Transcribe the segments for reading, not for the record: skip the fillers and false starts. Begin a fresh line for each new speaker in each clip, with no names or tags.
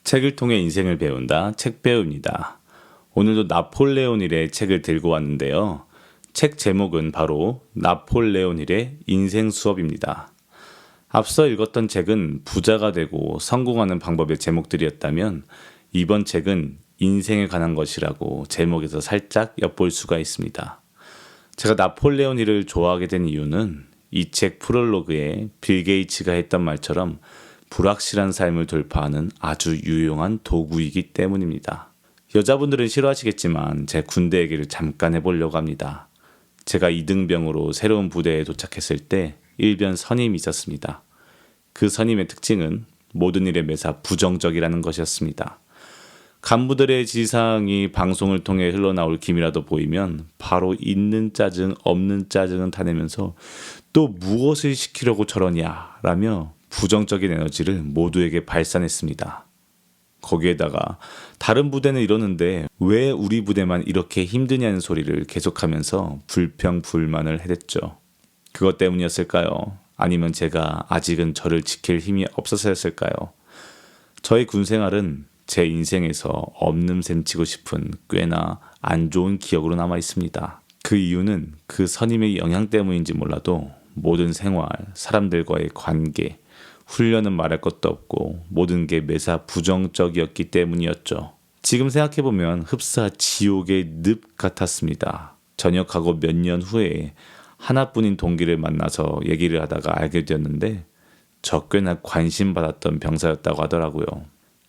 책을 통해 인생을 배운다. 책 배우입니다. 오늘도 나폴레온 힐의 책을 들고 왔는데요. 책 제목은 바로 나폴레온 힐의 인생 수업입니다. 앞서 읽었던 책은 부자가 되고 성공하는 방법의 제목들이었다면 이번 책은 인생에 관한 것이라고 제목에서 살짝 엿볼 수가 있습니다. 제가 나폴레온 힐을 좋아하게 된 이유는 이 책 프롤로그에 빌 게이츠가 했던 말처럼 불확실한 삶을 돌파하는 아주 유용한 도구이기 때문입니다. 여자분들은 싫어하시겠지만 제 군대 얘기를 잠깐 해보려고 합니다. 제가 이등병으로 새로운 부대에 도착했을 때 일변 선임이 있었습니다. 그 선임의 특징은 모든 일에 매사 부정적이라는 것이었습니다. 간부들의 지시사항이 방송을 통해 흘러나올 김이라도 보이면 바로 있는 짜증 없는 짜증은 타내면서 또 무엇을 시키려고 저러냐 라며 부정적인 에너지를 모두에게 발산했습니다. 거기에다가 다른 부대는 이러는데 왜 우리 부대만 이렇게 힘드냐는 소리를 계속하면서 불평불만을 해댔죠. 그것 때문이었을까요? 아니면 제가 아직은 저를 지킬 힘이 없어서였을까요? 저의 군생활은 제 인생에서 없는셈 치고 싶은 꽤나 안 좋은 기억으로 남아 있습니다. 그 이유는 그 선임의 영향 때문인지 몰라도 모든 생활, 사람들과의 관계, 훈련은 말할 것도 없고 모든 게 매사 부정적이었기 때문이었죠. 지금 생각해보면 흡사 지옥의 늪 같았습니다. 전역하고 몇 년 후에 하나뿐인 동기를 만나서 얘기를 하다가 알게 되었는데 저 꽤나 관심받았던 병사였다고 하더라고요.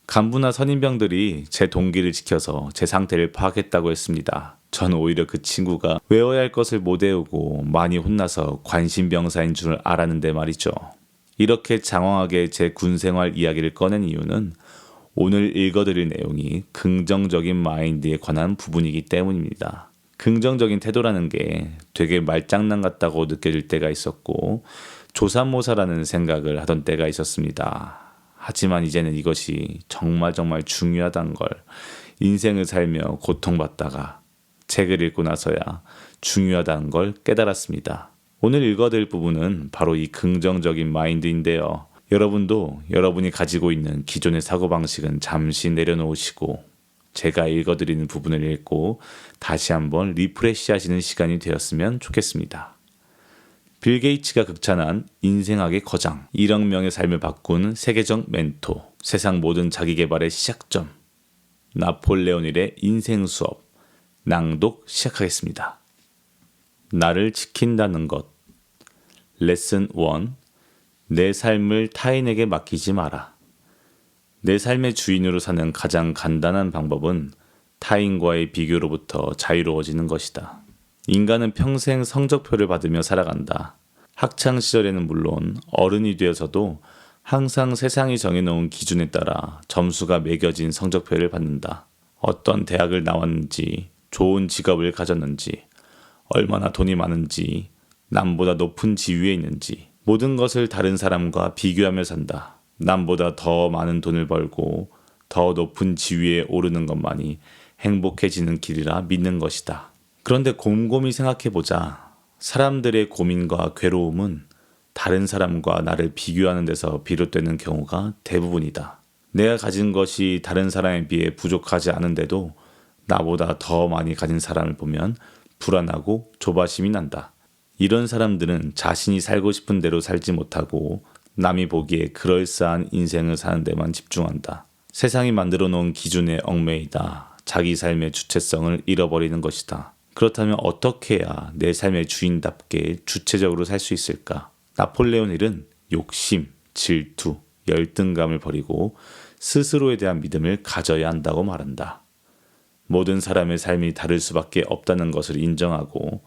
간부나 선임병들이 제 동기를 지켜서 제 상태를 파악했다고 했습니다. 전 오히려 그 친구가 외워야 할 것을 못 외우고 많이 혼나서 관심병사인 줄 알았는데 말이죠. 이렇게 장황하게 제 군생활 이야기를 꺼낸 이유는 오늘 읽어드릴 내용이 긍정적인 마인드에 관한 부분이기 때문입니다. 긍정적인 태도라는 게 되게 말장난 같다고 느껴질 때가 있었고 조삼모사라는 생각을 하던 때가 있었습니다. 하지만 이제는 이것이 정말 중요하다는 걸 인생을 살며 고통받다가 책을 읽고 나서야 중요하다는 걸 깨달았습니다. 오늘 읽어드릴 부분은 바로 이 긍정적인 마인드인데요. 여러분도 여러분이 가지고 있는 기존의 사고방식은 잠시 내려놓으시고 제가 읽어드리는 부분을 읽고 다시 한번 리프레시 하시는 시간이 되었으면 좋겠습니다. 빌 게이츠가 극찬한 인생학의 거장, 1억 명의 삶을 바꾼 세계적 멘토, 세상 모든 자기계발의 시작점, 나폴레온 힐의 인생 수업, 낭독 시작하겠습니다. 나를 지킨다는 것. 레슨 1. 내 삶을 타인에게 맡기지 마라. 내 삶의 주인으로 사는 가장 간단한 방법은 타인과의 비교로부터 자유로워지는 것이다. 인간은 평생 성적표를 받으며 살아간다. 학창시절에는 물론 어른이 되어서도 항상 세상이 정해놓은 기준에 따라 점수가 매겨진 성적표를 받는다. 어떤 대학을 나왔는지, 좋은 직업을 가졌는지, 얼마나 돈이 많은지, 남보다 높은 지위에 있는지 모든 것을 다른 사람과 비교하며 산다. 남보다 더 많은 돈을 벌고 더 높은 지위에 오르는 것만이 행복해지는 길이라 믿는 것이다. 그런데 곰곰이 생각해보자. 사람들의 고민과 괴로움은 다른 사람과 나를 비교하는 데서 비롯되는 경우가 대부분이다. 내가 가진 것이 다른 사람에 비해 부족하지 않은데도 나보다 더 많이 가진 사람을 보면 불안하고 조바심이 난다. 이런 사람들은 자신이 살고 싶은 대로 살지 못하고 남이 보기에 그럴싸한 인생을 사는 데만 집중한다. 세상이 만들어 놓은 기준에 얽매이다. 자기 삶의 주체성을 잃어버리는 것이다. 그렇다면 어떻게 해야 내 삶의 주인답게 주체적으로 살 수 있을까? 나폴레온 힐은 욕심, 질투, 열등감을 버리고 스스로에 대한 믿음을 가져야 한다고 말한다. 모든 사람의 삶이 다를 수밖에 없다는 것을 인정하고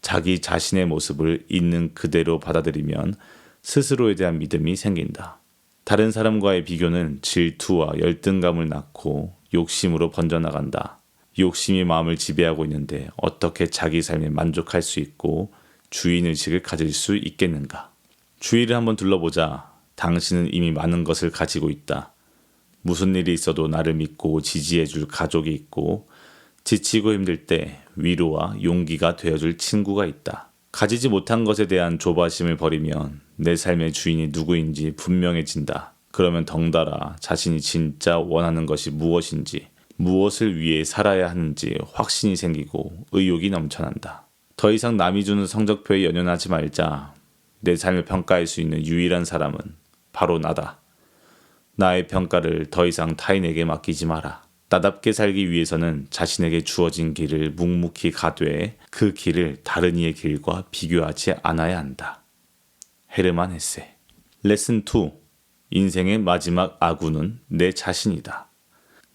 자기 자신의 모습을 있는 그대로 받아들이면 스스로에 대한 믿음이 생긴다. 다른 사람과의 비교는 질투와 열등감을 낳고 욕심으로 번져나간다. 욕심이 마음을 지배하고 있는데 어떻게 자기 삶에 만족할 수 있고 주인의식을 가질 수 있겠는가? 주위를 한번 둘러보자. 당신은 이미 많은 것을 가지고 있다. 무슨 일이 있어도 나를 믿고 지지해줄 가족이 있고 지치고 힘들 때 위로와 용기가 되어줄 친구가 있다. 가지지 못한 것에 대한 조바심을 버리면 내 삶의 주인이 누구인지 분명해진다. 그러면 덩달아 자신이 진짜 원하는 것이 무엇인지, 무엇을 위해 살아야 하는지 확신이 생기고 의욕이 넘쳐난다. 더 이상 남이 주는 성적표에 연연하지 말자. 내 삶을 평가할 수 있는 유일한 사람은 바로 나다. 나의 평가를 더 이상 타인에게 맡기지 마라. 나답게 살기 위해서는 자신에게 주어진 길을 묵묵히 가되 그 길을 다른 이의 길과 비교하지 않아야 한다. 헤르만 헤세. 레슨 2. 인생의 마지막 아군은 내 자신이다.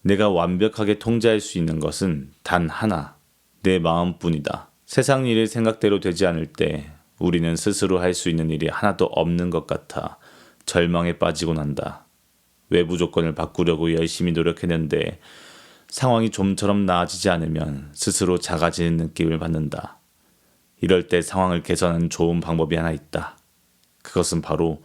내가 완벽하게 통제할 수 있는 것은 단 하나, 내 마음뿐이다. 세상 일이 생각대로 되지 않을 때 우리는 스스로 할 수 있는 일이 하나도 없는 것 같아 절망에 빠지곤 한다. 외부 조건을 바꾸려고 열심히 노력했는데 상황이 좀처럼 나아지지 않으면 스스로 작아지는 느낌을 받는다. 이럴 때 상황을 개선하는 좋은 방법이 하나 있다. 그것은 바로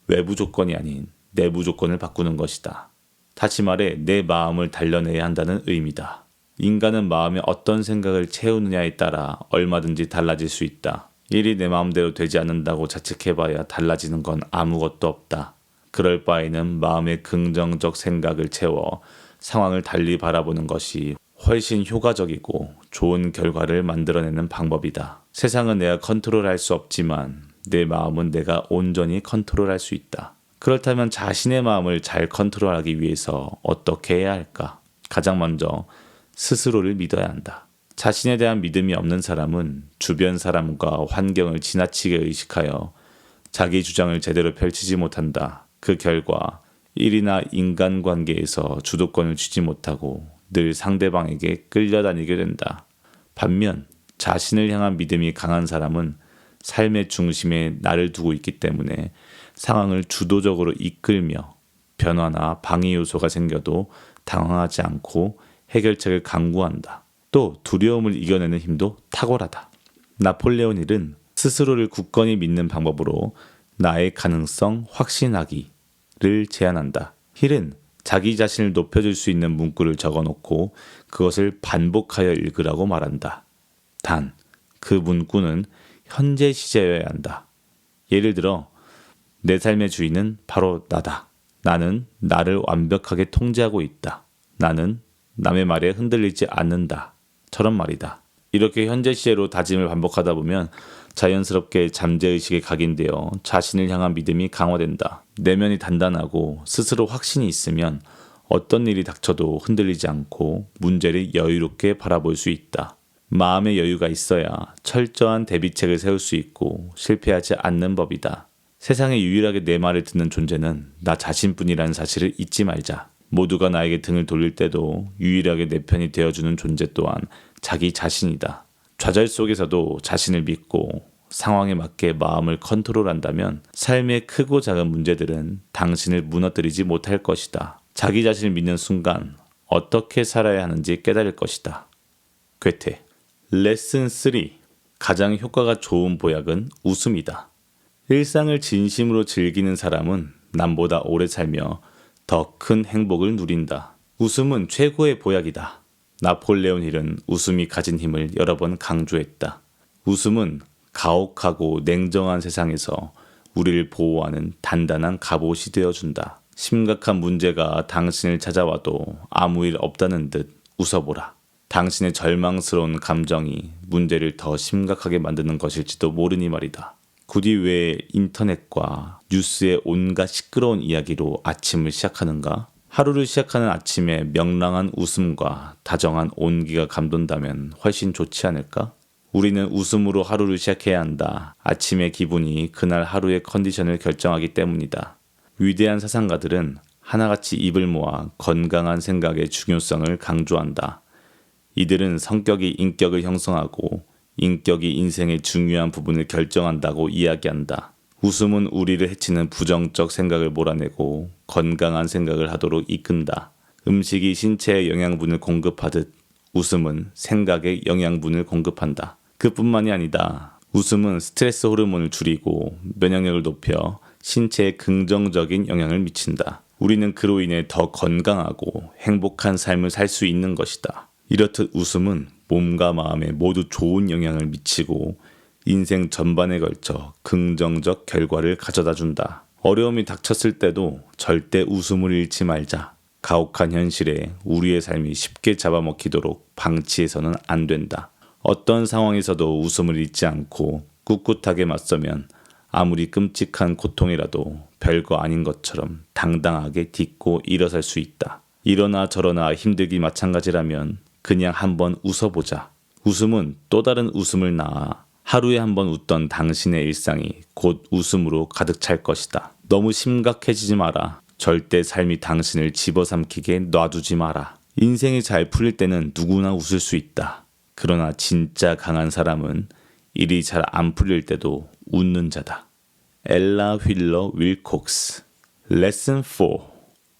외부 조건이 아닌 내부 조건을 바꾸는 것이다. 다시 말해 내 마음을 단련해야 한다는 의미다. 인간은 마음에 어떤 생각을 채우느냐에 따라 얼마든지 달라질 수 있다. 일이 내 마음대로 되지 않는다고 자책해봐야 달라지는 건 아무것도 없다. 그럴 바에는 마음의 긍정적 생각을 채워 상황을 달리 바라보는 것이 훨씬 효과적이고 좋은 결과를 만들어내는 방법이다. 세상은 내가 컨트롤할 수 없지만 내 마음은 내가 온전히 컨트롤할 수 있다. 그렇다면 자신의 마음을 잘 컨트롤하기 위해서 어떻게 해야 할까? 가장 먼저 스스로를 믿어야 한다. 자신에 대한 믿음이 없는 사람은 주변 사람과 환경을 지나치게 의식하여 자기 주장을 제대로 펼치지 못한다. 그 결과 일이나 인간관계에서 주도권을 쥐지 못하고 늘 상대방에게 끌려다니게 된다. 반면 자신을 향한 믿음이 강한 사람은 삶의 중심에 나를 두고 있기 때문에 상황을 주도적으로 이끌며 변화나 방해 요소가 생겨도 당황하지 않고 해결책을 강구한다. 또 두려움을 이겨내는 힘도 탁월하다. 나폴레온 힐은 스스로를 굳건히 믿는 방법으로 나의 가능성 확신하기를 제안한다. 힐은 자기 자신을 높여줄 수 있는 문구를 적어놓고 그것을 반복하여 읽으라고 말한다. 단, 그 문구는 현재 시제여야 한다. 예를 들어, 내 삶의 주인은 바로 나다. 나는 나를 완벽하게 통제하고 있다. 나는 남의 말에 흔들리지 않는다. 처럼 말이다. 이렇게 현재 시제로 다짐을 반복하다 보면 자연스럽게 잠재의식에 각인되어 자신을 향한 믿음이 강화된다. 내면이 단단하고 스스로 확신이 있으면 어떤 일이 닥쳐도 흔들리지 않고 문제를 여유롭게 바라볼 수 있다. 마음의 여유가 있어야 철저한 대비책을 세울 수 있고 실패하지 않는 법이다. 세상에 유일하게 내 말을 듣는 존재는 나 자신뿐이라는 사실을 잊지 말자. 모두가 나에게 등을 돌릴 때도 유일하게 내 편이 되어주는 존재 또한 자기 자신이다. 좌절 속에서도 자신을 믿고 상황에 맞게 마음을 컨트롤한다면 삶의 크고 작은 문제들은 당신을 무너뜨리지 못할 것이다. 자기 자신을 믿는 순간 어떻게 살아야 하는지 깨달을 것이다. 괴테. 레슨 3. 가장 효과가 좋은 보약은 웃음이다. 일상을 진심으로 즐기는 사람은 남보다 오래 살며 더 큰 행복을 누린다. 웃음은 최고의 보약이다. 나폴레온 힐은 웃음이 가진 힘을 여러 번 강조했다. 웃음은 가혹하고 냉정한 세상에서 우리를 보호하는 단단한 갑옷이 되어준다. 심각한 문제가 당신을 찾아와도 아무 일 없다는 듯 웃어보라. 당신의 절망스러운 감정이 문제를 더 심각하게 만드는 것일지도 모르니 말이다. 굳이 왜 인터넷과 뉴스의 온갖 시끄러운 이야기로 아침을 시작하는가? 하루를 시작하는 아침에 명랑한 웃음과 다정한 온기가 감돈다면 훨씬 좋지 않을까? 우리는 웃음으로 하루를 시작해야 한다. 아침의 기분이 그날 하루의 컨디션을 결정하기 때문이다. 위대한 사상가들은 하나같이 입을 모아 건강한 생각의 중요성을 강조한다. 이들은 성격이 인격을 형성하고 인격이 인생의 중요한 부분을 결정한다고 이야기한다. 웃음은 우리를 해치는 부정적 생각을 몰아내고 건강한 생각을 하도록 이끈다. 음식이 신체에 영양분을 공급하듯 웃음은 생각에 영양분을 공급한다. 그뿐만이 아니다. 웃음은 스트레스 호르몬을 줄이고 면역력을 높여 신체에 긍정적인 영향을 미친다. 우리는 그로 인해 더 건강하고 행복한 삶을 살 수 있는 것이다. 이렇듯 웃음은 몸과 마음에 모두 좋은 영향을 미치고 인생 전반에 걸쳐 긍정적 결과를 가져다 준다. 어려움이 닥쳤을 때도 절대 웃음을 잃지 말자. 가혹한 현실에 우리의 삶이 쉽게 잡아먹히도록 방치해서는 안 된다. 어떤 상황에서도 웃음을 잃지 않고 꿋꿋하게 맞서면 아무리 끔찍한 고통이라도 별거 아닌 것처럼 당당하게 딛고 일어설 수 있다. 이러나 저러나 힘들기 마찬가지라면 그냥 한번 웃어보자. 웃음은 또 다른 웃음을 낳아 하루에 한번 웃던 당신의 일상이 곧 웃음으로 가득 찰 것이다. 너무 심각해지지 마라. 절대 삶이 당신을 집어삼키게 놔두지 마라. 인생이 잘 풀릴 때는 누구나 웃을 수 있다. 그러나 진짜 강한 사람은 일이 잘 안 풀릴 때도 웃는 자다. 엘라 휠러 윌콕스. 레슨 4.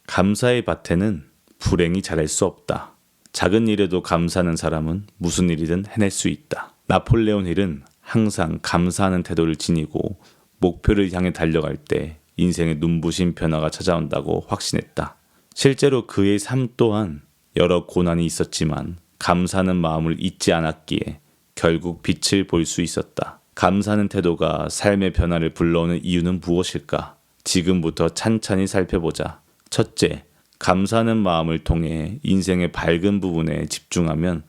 감사의 밭에는 불행이 자랄 수 없다. 작은 일에도 감사하는 사람은 무슨 일이든 해낼 수 있다. 나폴레온 힐은 항상 감사하는 태도를 지니고 목표를 향해 달려갈 때 인생의 눈부신 변화가 찾아온다고 확신했다. 실제로 그의 삶 또한 여러 고난이 있었지만 감사하는 마음을 잊지 않았기에 결국 빛을 볼 수 있었다. 감사하는 태도가 삶의 변화를 불러오는 이유는 무엇일까? 지금부터 찬찬히 살펴보자. 첫째, 감사하는 마음을 통해 인생의 밝은 부분에 집중하면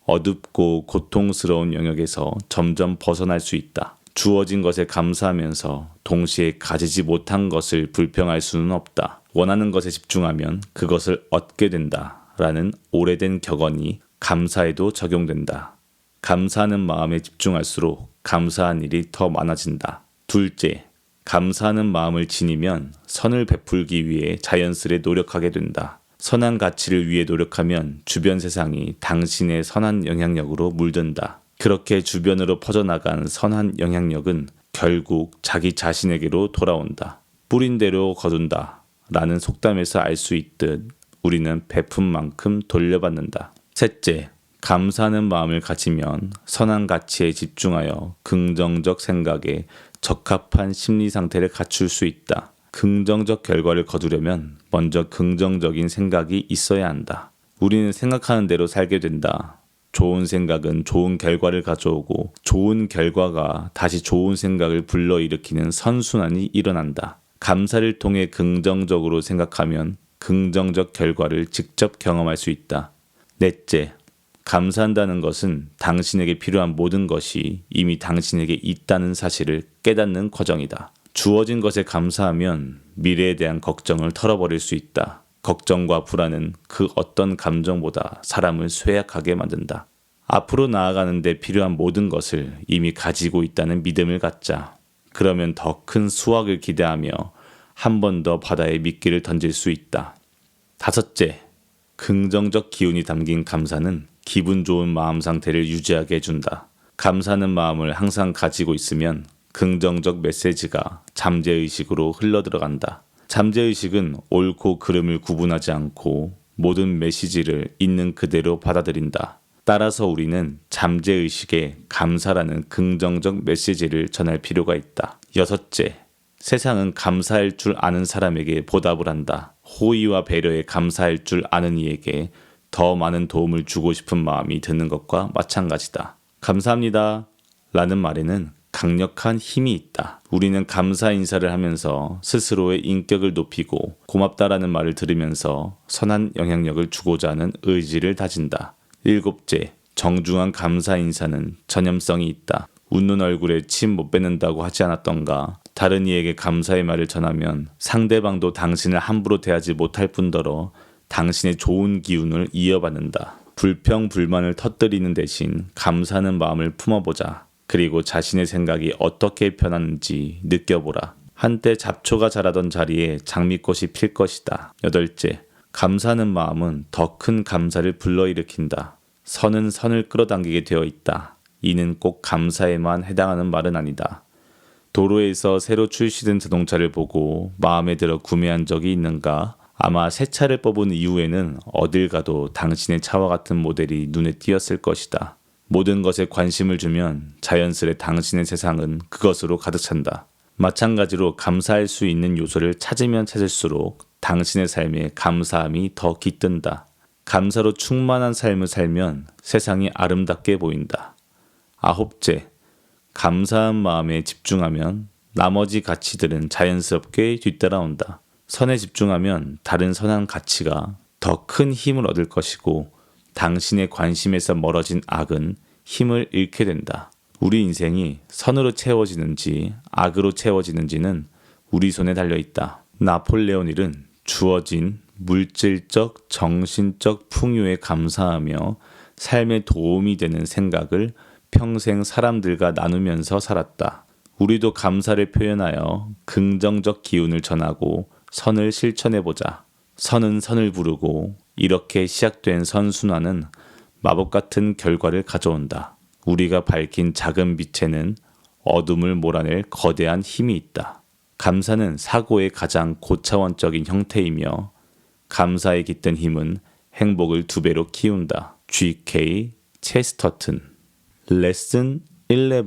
어둡고 고통스러운 영역에서 점점 벗어날 수 있다. 주어진 것에 감사하면서 동시에 가지지 못한 것을 불평할 수는 없다. 원하는 것에 집중하면 그것을 얻게 된다라는 오래된 격언이 감사에도 적용된다. 감사하는 마음에 집중할수록 감사한 일이 더 많아진다. 둘째, 감사하는 마음을 지니면 선을 베풀기 위해 자연스레 노력하게 된다. 선한 가치를 위해 노력하면 주변 세상이 당신의 선한 영향력으로 물든다. 그렇게 주변으로 퍼져나간 선한 영향력은 결국 자기 자신에게로 돌아온다. 뿌린 대로 거둔다 라는 속담에서 알 수 있듯 우리는 베푼 만큼 돌려받는다. 셋째, 감사하는 마음을 가지면 선한 가치에 집중하여 긍정적 생각에 적합한 심리 상태를 갖출 수 있다. 긍정적 결과를 거두려면 먼저 긍정적인 생각이 있어야 한다. 우리는 생각하는 대로 살게 된다. 좋은 생각은 좋은 결과를 가져오고 좋은 결과가 다시 좋은 생각을 불러일으키는 선순환이 일어난다. 감사를 통해 긍정적으로 생각하면 긍정적 결과를 직접 경험할 수 있다. 넷째, 감사한다는 것은 당신에게 필요한 모든 것이 이미 당신에게 있다는 사실을 깨닫는 과정이다. 주어진 것에 감사하면 미래에 대한 걱정을 털어버릴 수 있다. 걱정과 불안은 그 어떤 감정보다 사람을 쇠약하게 만든다. 앞으로 나아가는 데 필요한 모든 것을 이미 가지고 있다는 믿음을 갖자. 그러면 더 큰 수확을 기대하며 한 번 더 바다에 미끼를 던질 수 있다. 다섯째, 긍정적 기운이 담긴 감사는 기분 좋은 마음 상태를 유지하게 해준다. 감사하는 마음을 항상 가지고 있으면 긍정적 메시지가 잠재의식으로 흘러들어간다. 잠재의식은 옳고 그름을 구분하지 않고 모든 메시지를 있는 그대로 받아들인다. 따라서 우리는 잠재의식에 감사라는 긍정적 메시지를 전할 필요가 있다. 여섯째, 세상은 감사할 줄 아는 사람에게 보답을 한다. 호의와 배려에 감사할 줄 아는 이에게 더 많은 도움을 주고 싶은 마음이 드는 것과 마찬가지다. 감사합니다 라는 말에는 강력한 힘이 있다. 우리는 감사 인사를 하면서 스스로의 인격을 높이고 고맙다라는 말을 들으면서 선한 영향력을 주고자 하는 의지를 다진다. 일곱째, 정중한 감사 인사는 전염성이 있다. 웃는 얼굴에 침 못 뱉는다고 하지 않았던가? 다른 이에게 감사의 말을 전하면 상대방도 당신을 함부로 대하지 못할 뿐더러 당신의 좋은 기운을 이어받는다. 불평, 불만을 터뜨리는 대신 감사하는 마음을 품어보자. 그리고 자신의 생각이 어떻게 변하는지 느껴보라. 한때 잡초가 자라던 자리에 장미꽃이 필 것이다. 여덟째, 감사하는 마음은 더 큰 감사를 불러일으킨다. 선은 선을 끌어당기게 되어 있다. 이는 꼭 감사에만 해당하는 말은 아니다. 도로에서 새로 출시된 자동차를 보고 마음에 들어 구매한 적이 있는가? 아마 새 차를 뽑은 이후에는 어딜 가도 당신의 차와 같은 모델이 눈에 띄었을 것이다. 모든 것에 관심을 주면 자연스레 당신의 세상은 그것으로 가득 찬다. 마찬가지로 감사할 수 있는 요소를 찾으면 찾을수록 당신의 삶에 감사함이 더 깃든다. 감사로 충만한 삶을 살면 세상이 아름답게 보인다. 아홉째, 감사한 마음에 집중하면 나머지 가치들은 자연스럽게 뒤따라온다. 선에 집중하면 다른 선한 가치가 더 큰 힘을 얻을 것이고 당신의 관심에서 멀어진 악은 힘을 잃게 된다. 우리 인생이 선으로 채워지는지 악으로 채워지는지는 우리 손에 달려 있다. 나폴레온 힐은 주어진 물질적, 정신적 풍요에 감사하며 삶에 도움이 되는 생각을 평생 사람들과 나누면서 살았다. 우리도 감사를 표현하여 긍정적 기운을 전하고 선을 실천해보자. 선은 선을 부르고 이렇게 시작된 선순환은 마법 같은 결과를 가져온다. 우리가 밝힌 작은 빛에는 어둠을 몰아낼 거대한 힘이 있다. 감사는 사고의 가장 고차원적인 형태이며 감사에 깃든 힘은 행복을 2배로 키운다. G.K. 체스터튼. 레슨 11.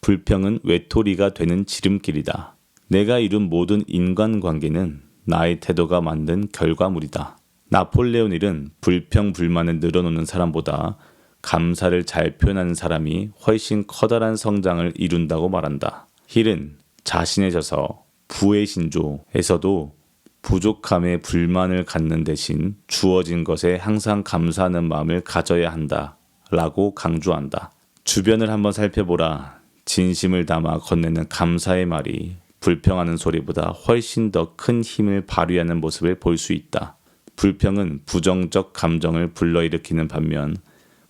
불평은 외톨이가 되는 지름길이다. 내가 이룬 모든 인간관계는 나의 태도가 만든 결과물이다. 나폴레온 힐은 불평, 불만을 늘어놓는 사람보다 감사를 잘 표현하는 사람이 훨씬 커다란 성장을 이룬다고 말한다. 힐은 자신의 저서 부의 신조에서도 부족함에 불만을 갖는 대신 주어진 것에 항상 감사하는 마음을 가져야 한다 라고 강조한다. 주변을 한번 살펴보라. 진심을 담아 건네는 감사의 말이 불평하는 소리보다 훨씬 더 큰 힘을 발휘하는 모습을 볼 수 있다. 불평은 부정적 감정을 불러일으키는 반면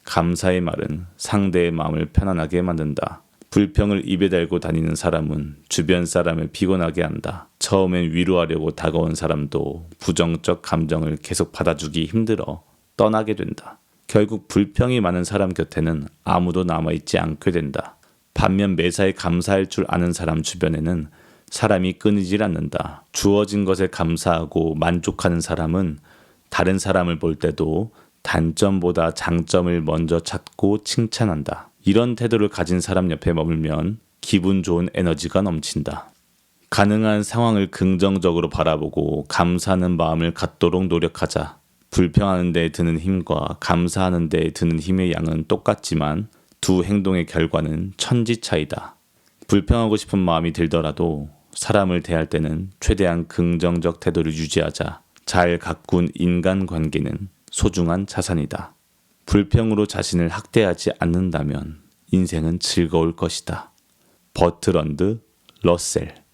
감사의 말은 상대의 마음을 편안하게 만든다. 불평을 입에 달고 다니는 사람은 주변 사람을 피곤하게 한다. 처음엔 위로하려고 다가온 사람도 부정적 감정을 계속 받아주기 힘들어 떠나게 된다. 결국 불평이 많은 사람 곁에는 아무도 남아있지 않게 된다. 반면 매사에 감사할 줄 아는 사람 주변에는 사람이 끊이질 않는다. 주어진 것에 감사하고 만족하는 사람은 다른 사람을 볼 때도 단점보다 장점을 먼저 찾고 칭찬한다. 이런 태도를 가진 사람 옆에 머물면 기분 좋은 에너지가 넘친다. 가능한 상황을 긍정적으로 바라보고 감사하는 마음을 갖도록 노력하자. 불평하는 데 드는 힘과 감사하는 데 드는 힘의 양은 똑같지만 두 행동의 결과는 천지 차이다. 불평하고 싶은 마음이 들더라도 사람을 대할 때는 최대한 긍정적 태도를 유지하자. 잘 가꾼 인간관계는 소중한 자산이다. 불평으로 자신을 학대하지 않는다면 인생은 즐거울 것이다. 버트런드 러셀.